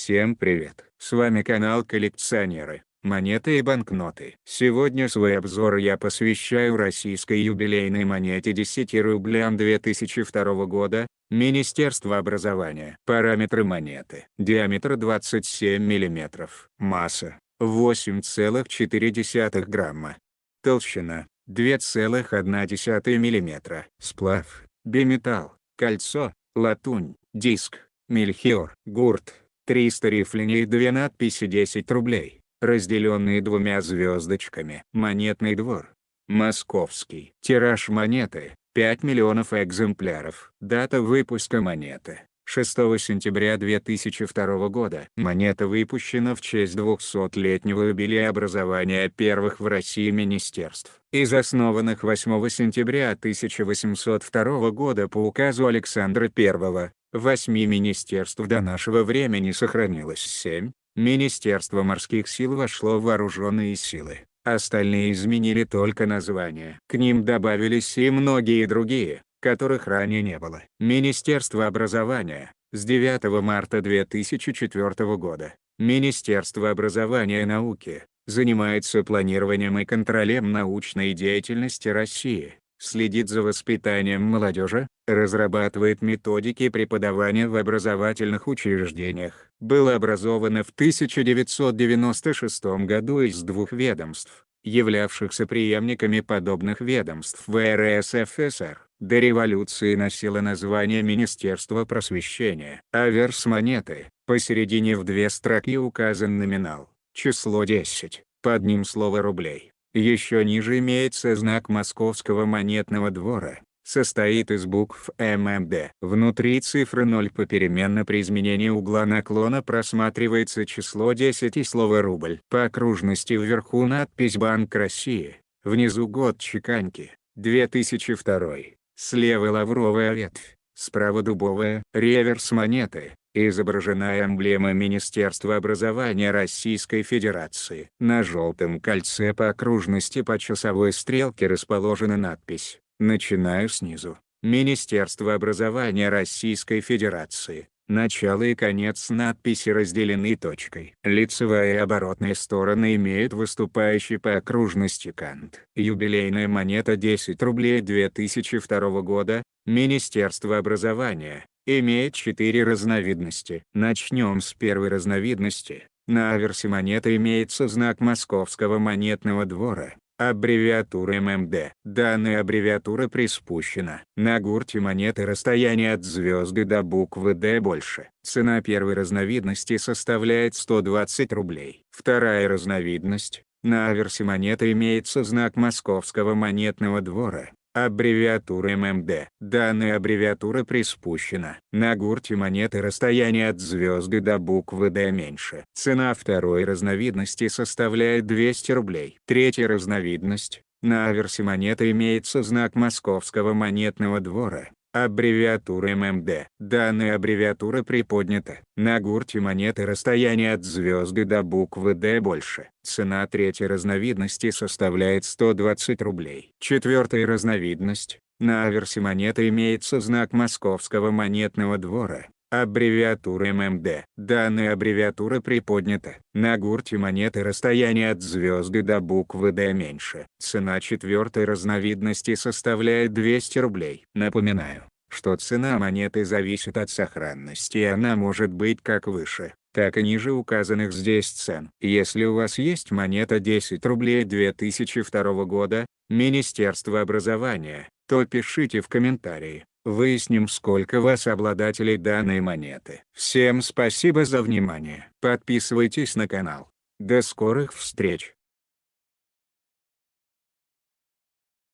Всем привет! С вами канал Коллекционеры, монеты и банкноты. Сегодня свой обзор я посвящаю российской юбилейной монете 10 рублям 2002 года, Министерство образования. Параметры монеты. Диаметр 27 мм. Масса 8,4 грамма. Толщина 2,1 мм. Сплав биметалл, кольцо, латунь, диск, мельхиор, гурт. 300 рифленей, 2 надписи 10 рублей, разделенные двумя звездочками. Монетный двор. Московский. Тираж монеты 5 миллионов экземпляров. Дата выпуска монеты 6 сентября 2002 года. Монета выпущена в честь 200-летнего юбилея образования первых в России министерств, из основанных 8 сентября 1802 года по указу Александра I. 8 министерств до нашего времени сохранилось 7. Министерство морских сил вошло в вооруженные силы, остальные изменили только название. К ним добавились и многие другие, которых ранее не было. Министерство образования с 9 марта 2004 года. Министерство образования и науки занимается планированием и контролем научной деятельности России, следит за воспитанием молодежи, разрабатывает методики преподавания в образовательных учреждениях. Было образовано в 1996 году из двух ведомств, являвшихся преемниками подобных ведомств в РСФСР. До революции носило название Министерство просвещения. Аверс монеты. Посередине в 2 строки указан номинал, число 10, под ним слово рублей. Еще ниже имеется знак Московского монетного двора, состоит из букв ММД. Внутри цифры 0 попеременно при изменении угла наклона просматривается число 10 и слово рубль. По окружности вверху надпись Банк России, внизу год чеканки, 2002. Слева лавровая ветвь, справа дубовая. Реверс монеты. Изображена эмблема Министерства образования Российской Федерации. На желтом кольце по окружности по часовой стрелке расположена надпись «Начинаю снизу. Министерство образования Российской Федерации». Начало и конец надписи разделены точкой. Лицевая и оборотная стороны имеют выступающий по окружности кант. Юбилейная монета 10 рублей 2002 года, Министерство образования, имеет 4 разновидности. Начнем с первой разновидности. На аверсе монеты имеется знак Московского монетного двора, аббревиатура ММД. Данная аббревиатура приспущена. На гурте монеты расстояние от звезды до буквы Д больше. Цена первой разновидности составляет 120 рублей. Вторая разновидность. На аверсе монеты имеется знак Московского монетного двора, аббревиатура ММД. Данная аббревиатура приспущена. На гурте монеты расстояние от звезды до буквы Д меньше. Цена второй разновидности составляет 200 рублей. Третья разновидность. На аверсе монеты имеется знак Московского монетного двора, аббревиатура ММД. Данная аббревиатура приподнята. На гурте монеты расстояние от звезды до буквы Д больше. Цена третьей разновидности составляет 120 рублей. Четвертая разновидность. На аверсе монеты имеется знак Московского монетного двора, аббревиатура ММД. Данная аббревиатура приподнята. На гурте монеты расстояние от звезды до буквы Д меньше. Цена четвертой разновидности составляет 200 рублей. Напоминаю, что цена монеты зависит от сохранности, и она может быть как выше, так и ниже указанных здесь цен. Если у вас есть монета 10 рублей 2002 года, Министерство образования, то пишите в комментарии. Выясним, сколько вас обладателей данной монеты. Всем спасибо за внимание. Подписывайтесь на канал. До скорых встреч!